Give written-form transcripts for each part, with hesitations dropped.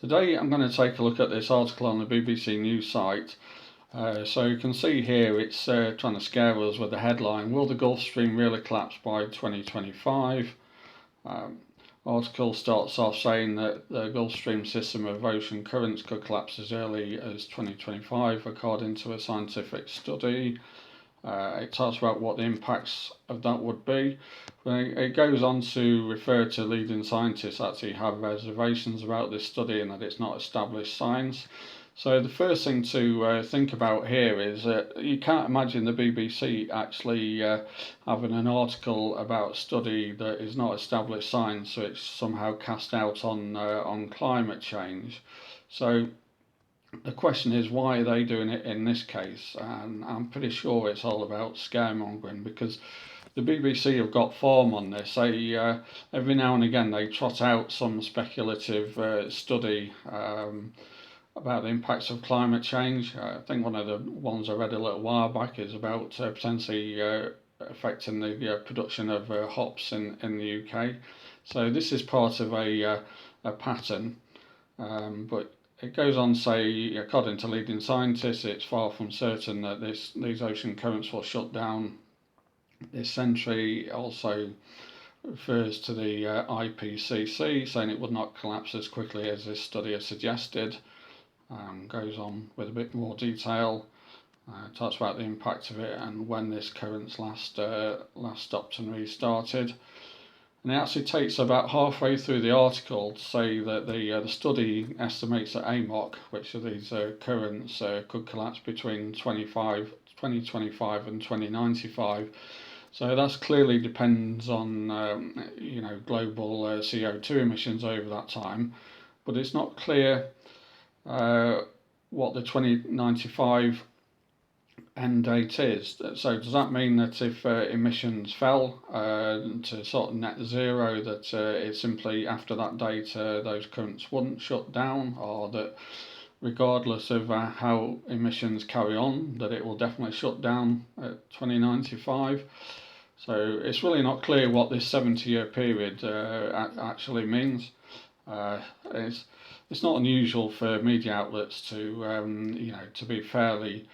Today I'm going to take a look at this article on the BBC News site. So you can see here it's trying to scare us with the headline, "Will the Gulf Stream really collapse by 2025? Article starts off saying that the Gulf Stream system of ocean currents could collapse as early as 2025 according to a scientific study. It talks about what the impacts of that would be. It goes on to refer to leading scientists actually have reservations about this study and that it's not established science. So the first thing to think about here is that you can't imagine the BBC actually having an article about a study that is not established science, so it's somehow cast out on climate change. So the question is, why are they doing it in this case? And I'm pretty sure it's all about scaremongering, because the BBC have got form on this. They every now and again they trot out some speculative study about the impacts of climate change. I think one of the ones I read a little while back is about potentially affecting the production of hops in the UK. So this is part of a pattern, but it goes on to say, according to leading scientists, it's far from certain that these ocean currents will shut down this century. It also refers to the IPCC, saying it would not collapse as quickly as this study has suggested. Goes on with a bit more detail, talks about the impact of it and when this currents last stopped and restarted. And it actually takes about halfway through the article to say that the study estimates that AMOC, which are these currents, could collapse between 2025 and 2095. So that clearly depends on global CO2 emissions over that time, but it's not clear what the 2095 end date is. So does that mean that if emissions fell to sort of net zero, that it's simply after that date those currents wouldn't shut down, or that regardless of how emissions carry on, that it will definitely shut down at 2095? So it's really not clear what this 70-year period actually means. It's not unusual for media outlets to be fairly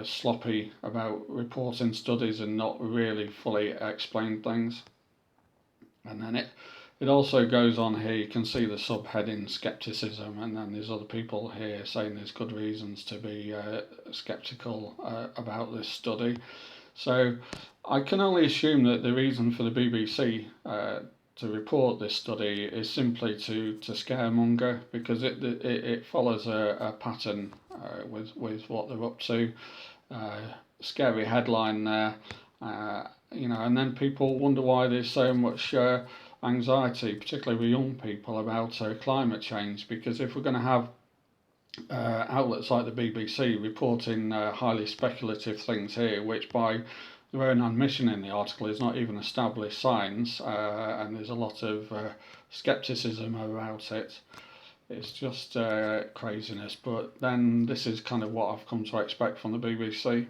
sloppy about reporting studies and not really fully explain things. And then it also goes on here, you can see the subheading skepticism, and then there's other people here saying there's good reasons to be skeptical about this study. So I can only assume that the reason for the BBC to report this study is simply to scaremonger, because it follows a pattern with what they're up to. Scary headline there, and then people wonder why there's so much anxiety, particularly with young people, about climate change. Because if we're going to have outlets like the BBC reporting highly speculative things here, which by their own admission in the article is not even established science, and there's a lot of skepticism about it. It's just craziness. But then this is kind of what I've come to expect from the BBC.